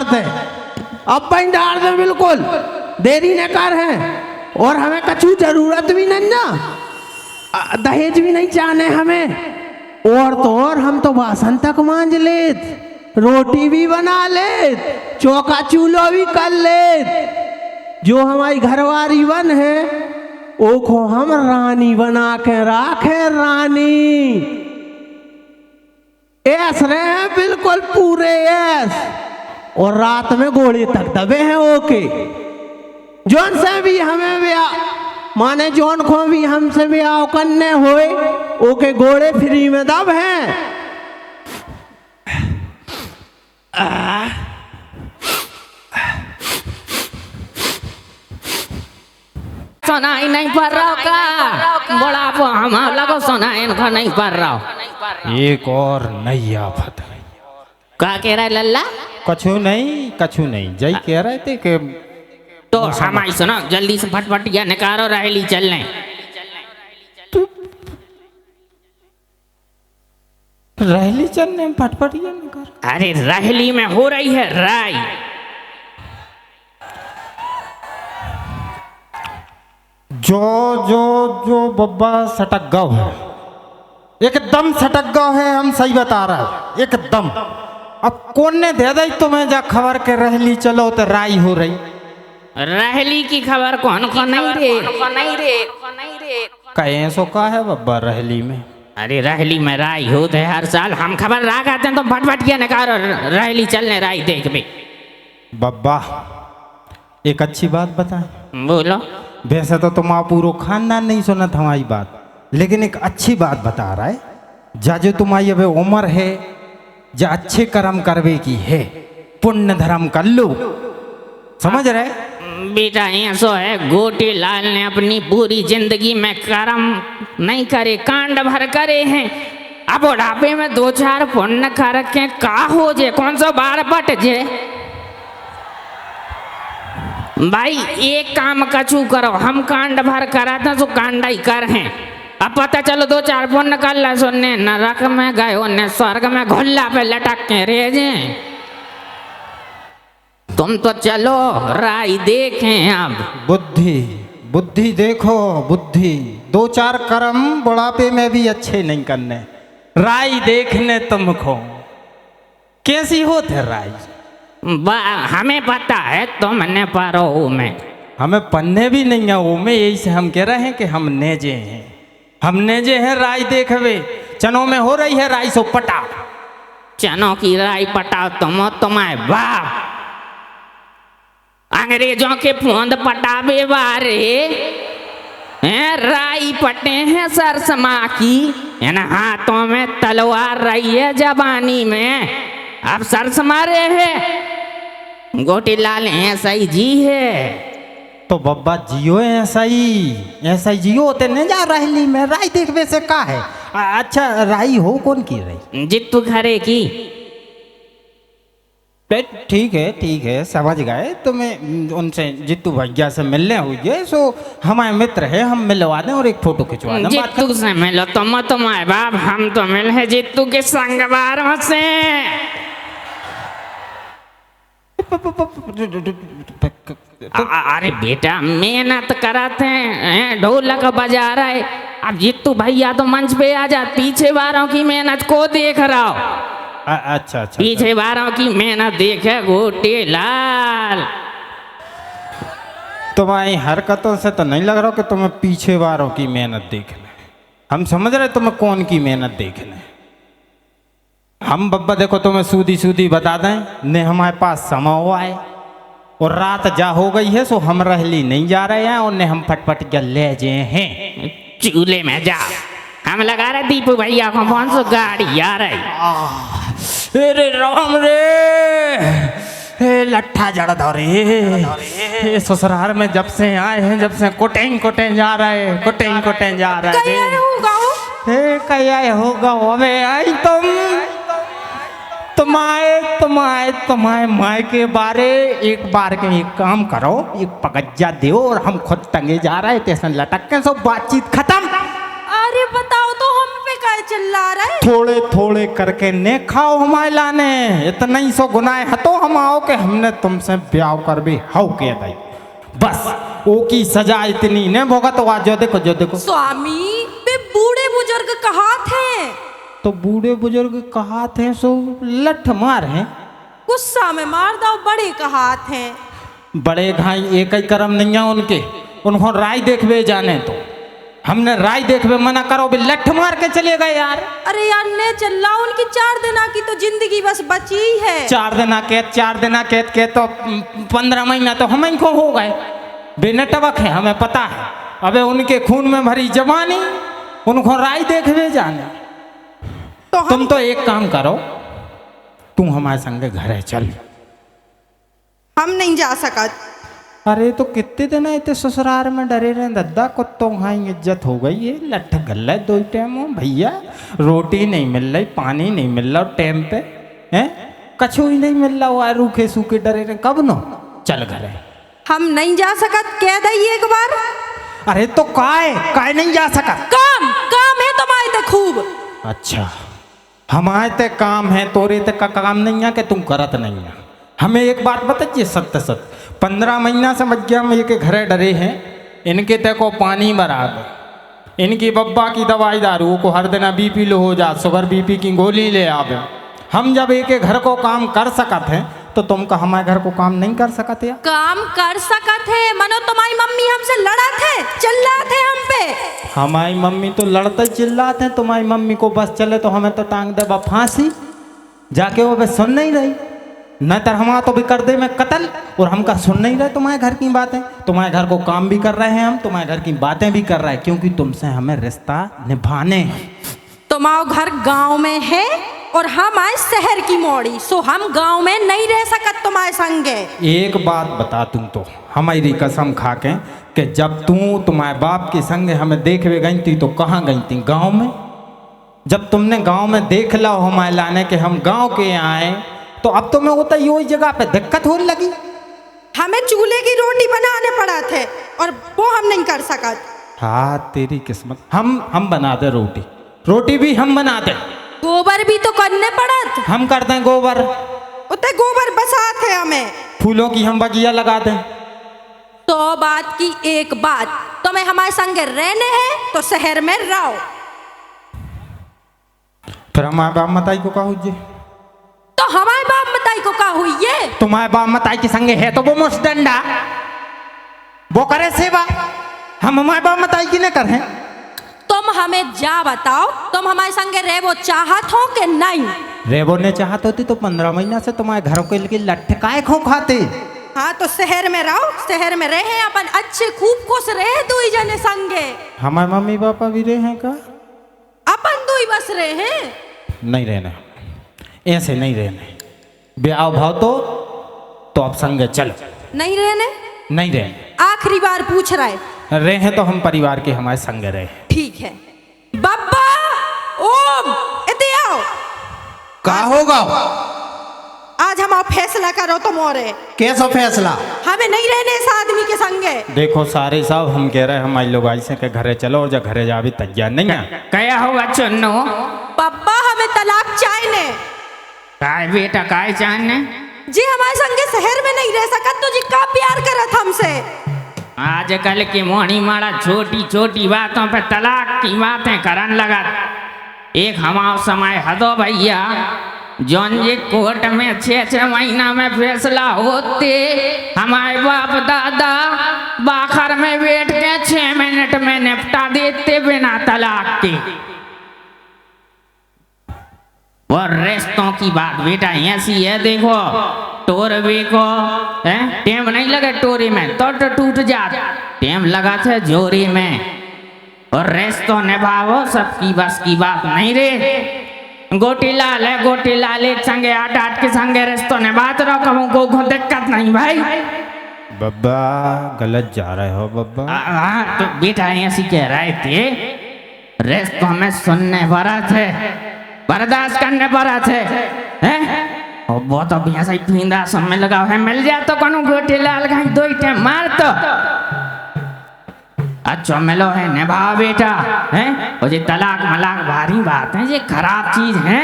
डाल दे, अब बन डाल दे, बिल्कुल देरी न कर है। और हमें कछु जरूरत भी नहीं ना, दहेज भी नहीं चाहने हमें। और तो और हम तो बासन तक मांझ लेत, रोटी भी बना लेत, चौका चूल्हा भी कर लेत। जो हमारी घरवारी बन है ओको हम रानी बना के राखे, रानी। ऐस रहे हैं बिल्कुल पूरे ऐस। और रात में गोले तक दबे हैं ओके। जौन से भी हमें ब्याह माने जौन को भी हमसे ब्याह करने होए ओके घोड़े फ्री में दब हैं। सुनाई नहीं पड़ रहा का बड़ा हम लगो सुनाई इनका नहीं पड़ रहा। एक और नई आफत है। का कह रहा है लल्ला? कछु नहीं जय कह रहे थे कि तो हमारी सुनो जल्दी से फटफट या निकालो राहली चलने। रहली चलने में फटफट या निकाल। अरे राहली में हो रही है राय। जो जो जो बब्बा सटक गव है, एकदम सटक गव है। हम सही बता रहा है एकदम। अब कौन ने दे दी तुम्हें जा खबर के रहली चलो तो राय हो रही। राहली की खबर कौन को नहीं रे। कहे सो का है बब्बा रहली में? अरे राहली में राय होते है हर साल। हम खबर रहा करते हैं तो फटफट किया निकालो राहली चलने राय देख भी। बब्बा एक अच्छी बात बताए। बोलो। वैसे तो तुम्हारा पूरा खानदान नहीं सुना था हमारी बात, लेकिन एक अच्छी बात बता रहा है। जा जो तुम्हारी अब उम्र है, जा अच्छे कर्म करवे की है, पुण्य धर्म कर लो। समझ रहे बेटा? ऐसो है गोटी लाल ने अपनी पूरी जिंदगी में कर्म नहीं करे, कांड भर करे हैं। अब बुढ़ापे में 2-4 पुण्य कर के का हो जे, कौन सा बार पट जे। भाई एक काम कछु करो, हम कांड भर कराते तो कांड ही कर हैं। अब पता चलो 2-4 पुण्य कर ला, सुनने नरक में गए उन्हें स्वर्ग में घुल्ला पे लटक के रह जे। तुम तो चलो राय देखें। अब बुद्धि देखो, बुद्धि 2-4 कर्म बुढ़ापे में भी अच्छे नहीं करने। राय देखने तुमको कैसी होते राय? हमें पता है तुमने पारो में, हमें पन्ने भी नहीं है वो में। यही से हम कह रहे हैं कि हम नेजे हैं, हम नेजे हैं। राय देखवे चनों में हो रही है राय सो पटा। चनों की राय पटाओ तुम्हारे बाप। अंग्रेजों के फूंद पटावे वारे हैं, राई पटे हैं सरसमा की। इन हाथों में तलवार रही है जवानी में, अब सरसमा रहे हैं। गोटी लाल ऐसा ही जी है। तो बब्बा जियो ऐसा ही जियो होते नहीं जा रहली में। राय देखवे से का है? अच्छा राई हो कौन की रही? जित्तू खरे की। ठीक है समझ गए। तुम्हें उनसे जित्तू भैया से मिलने हुई सो हमारे मित्र है, हम मिलवा दें और एक फोटो खिंचवा दें। जित्तू से मिलो तुम्हारे बाप, हम तो मिले हैं जित्तू के संगवारों से। अरे बेटा मेहनत कराते हैं, ढोलक बजा रहा है। अब जित्तू भैया तो मंच पे आ जा, पीछे वालों की मेहनत को देख रहा हो। अच्छा पीछे वालों की मेहनत देखे गोटी लाल। तुम्हारी हरकतों से तो नहीं लग रहा कि तुम्हें पीछे वालों की मेहनत देखना है। हम समझ रहे तुम्हें कौन की मेहनत देखना है। हम बब्बा देखो तुम्हें सूदी बता दें ने हमारे पास समय हुआ है और रात जा हो गई है, सो हम रहली नहीं जा रहे हैं और ने हम फटफट के ले जाए हैं। चूल्हे में जा, हम लगा रहे दीपू भैया को कौन सा गाड़ी आ रही। अरे राम रे लट्ठा जड़ धरे ससुराल में जब से आए हैं, जब से कोटें जा रहे हैं, कोटें जा रहे हैं। कया होगा अबे आई तुम्हारे माय के बारे एक बार के एक काम करो, एक पगज्जा दो और हम खुद टंगे जा रहे थे लटक के, सब बातचीत खत्म। अरे बताओ तो हम पे का काहे चिल्ला रहे? थोड़े थोड़े करके ने खाओ हमारे लाने, इतना ही सो गुनाह हतो हम आओ के हमने तुमसे ब्याह कर भी हाउ के दाई, बस वो की सजा इतनी ने भोगा। तो आज जो देखो स्वामी वे बूढ़े बुजुर्ग कहाँ थे? तो बूढ़े बुजुर्ग कहा थे सो लठ मार हैं, गुस्सा में मार दो, बड़े कहाँ थे? बड़े घाई एक ही कर्म नहीं है उनके, उन्होंने राय देखवे जाने तो हमने राय देखवे मना करो भी लठ मार के चले गए यार। अरे यार ने चल्ला, उनकी 4 दिन की तो जिंदगी बस बची है। 4 दिन के तो 15 महीना तो हम इनको हो गए, बेनटवक है हमें पता है। अबे उनके खून में भरी जवानी, उनको राय देखवे जाने। तो तुम तो एक काम करो, तू हमारे संग घर है चल। हम नहीं जा सकत। अरे तो कितने दिन इतने ससुराल में डरे रहे दद्दा, कुत्तों खाई इज्जत हो गई है, लठ गल है 2 टाइम भैया, रोटी नहीं मिल रही, पानी नहीं मिल रहा टाइम पे, हैं कछु ही नहीं मिल रहा, वो रूखे सूखे डरे रहे, कब नो चल घर है। हम नहीं जा सकत, कह दई एक बार। अरे तो काय नहीं जा सका? काम है तुम्हारे ते खूब। अच्छा हमारे ते काम है, तोरे ते का काम नहीं है कि तुम करत नहीं है। हमें एक बात बताइए सत्य 15 महीना से मज्ञा में के घरे डरे हैं, इनके ते को पानी बराबर, इनकी बब्बा की दवाई दारू को हर दिन बीपी लो हो जा, शुगर बीपी की गोली ले आवे। हम जब एक घर को काम कर सकते हैं तो तुम का हमारे घर को काम नहीं कर सकते या? काम कर सकत है, मनो तुम्हारी मम्मी हमसे लड़ा थे, चिल्ला थे हम पे। हमारी मम्मी तो लड़ते चिल्लाते हैं, तुम्हारी मम्मी को बस चले तो हमें तो टांग दे फांसी, जाके वो बस सुन नहीं रही, न तर हमारा तो भी कर दे मैं कत्ल, और हम का सुन नहीं रहे तुम्हारे घर की बातें। तुम्हारे घर को काम भी कर रहे हैं हम, तुम्हारे घर की बातें भी कर रहे हैं, क्योंकि तुमसे हमें रिश्ता निभाने हैं। तुम्हारा घर गांव में है और हम आए शहर की मोड़ी, सो हम गांव में नहीं रह सकत तुम्हारे संगे। एक बात बता, तुम तो हमारी कसम खा के कि जब तू तुम्हारे बाप के संगे हमें देखवे गई थी तो कहाँ गई थी? गाँव में। जब तुमने गाँव में देख ला हमारे लाने के हम गाँव के आए, तो अब तो मैं होता यो जगह पे दिक्कत होने लगी। हमें चूल्हे की रोटी बनाने पड़ा थे और वो हम नहीं कर सकत। हाँ तेरी किस्मत, हम बना दे रोटी भी हम बना दे, गोबर भी तो करने पड़त, हम करते हैं गोबर, उतने गोबर बसाते हमें, फूलों की हम बगिया लगा दें। तो बात की एक बात, तुम्हें हमारे संगे रहने हैं तो शहर में रहो। फिर हमारे बाप मताई को कहू जी? तो हमारे बाप मताई को कहा हुई ये? तुम्हारे बाप मताई के संगे है तो वो मुस्टंडा, वो करे सेवा, हम हमारे बाप मताई की न करें। तुम हमें जा बताओ, तुम हमारे संगे रह वो चाहत हो कि नहीं? रेबो ने चाहत होती तो 15 महीना से तुम्हारे घरों के लिए लटकाए खो खाते। हाँ तो शहर में रहो, शहर में रहे अपन अच्छे खूब खुश रहे दुई जने संगे। हमारे मम्मी पापा भी रहे हैं का? अपन दुई बस रहे हैं, नहीं रहना, ऐसे नहीं रहने, ब्याह भाव तो अब संग चलो। नहीं रहने? नहीं रहने, आखिरी बार पूछ रहा है। रहे तो हम परिवार के हमारे संग रहे। ठीक है बब्बा, ओम इते आओ। का होगा? आज हम फैसला करो तुम और कैसा फैसला? हमें नहीं रहने इस आदमी के संगे। देखो सारे साहब हम कह रहे हैं हमारे लोग ऐसे के घरे चलो, और जब घरे जा भी तैयार नहीं है। कया होगा चुन्नो? बब्बा हमें तलाक चाहिए। काय बेटा काय चाहने? जी हमारे संगे शहर में नहीं रह सकत, तो जी का प्यार करत हमसे। आजकल की मोहनी माड़ा छोटी छोटी बातों पे तलाक की बातें करन लगा। एक हमारा समय हदो भैया, जौन जी कोर्ट में 6-6 महीना में फैसला होते, हमारे बाप दादा बाखर में बैठ के 6 मिनट में निपटा देते बिना तलाक के। और रिश्तों की बात बेटा ऐसी है, देखो टोरवे को टेम नहीं लगे टोरी में तो टूट जात, टेम लगा थे जोरी में। और रिश्तों निभाओ, सबकी बस की बात नहीं रे। गोटीलाल है, गोटीलाल एक संगे 8-8 के संगे रिश्तों निभाते रहो, कबू को दिक्कत नहीं भाई। बब्बा गलत जा रहे हो बब्बा। हाँ तो बेटा ऐसी कह रहे थे, रिश्तों में सुनने पड़ा थे, बर्दाश्त करने पड़ा थे, हैं? और बहुत अब ऐसा ही पींदा समय लगा है, मिल जाए तो कौन गोटीलाल का 2 टाइम मार तो। अच्छा मिलो है निभाओ बेटा हैं और ये तलाक मलाक भारी बात है, ये खराब चीज है।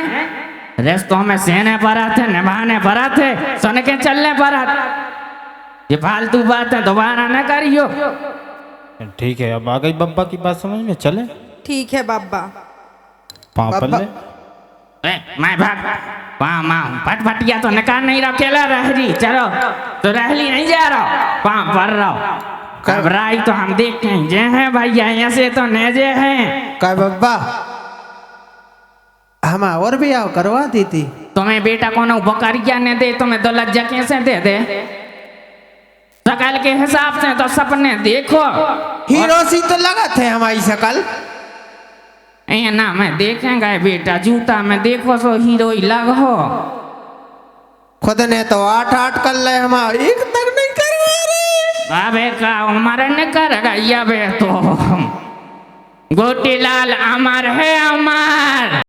रिश्तों में सहने परत है, निभाने परत है, सुन के चलने परत। ये फालतू बात है दोबारा न करियो। ठीक है, अब आ गई बब्बा की बात समझ में, चले ठीक है बाबा। पाँव बब्बा। पल्ले। मैं भाग पाँव माँ फटफटिया तो निकाल नहीं रहा, अकेला रह रही चलो तो रहली नहीं जा रहा, पाँव पर रहो। घबराई तो हम देखते हैं जे हैं भैया, ऐसे तो नेजे हैं। का बब्बा हम और भी आओ करवा दी थी। तुम्हें बेटा को ना बकरिया ने दे, तुम्हें तो लज्जा कैसे दे दे? शकल के हिसाब से तो सपने देखो। हीरो सी तो लगा थे हमारी शकल। ए ना मैं देखेंगे बेटा, जूता में देखो सो हीरो ही लगो। खुद ने तो 8-8 कर ले, हमारा एक तक नहीं करवा रहे। अबे का हमारे न करेगा ये बे तो गोटीलाल अमर है अमर।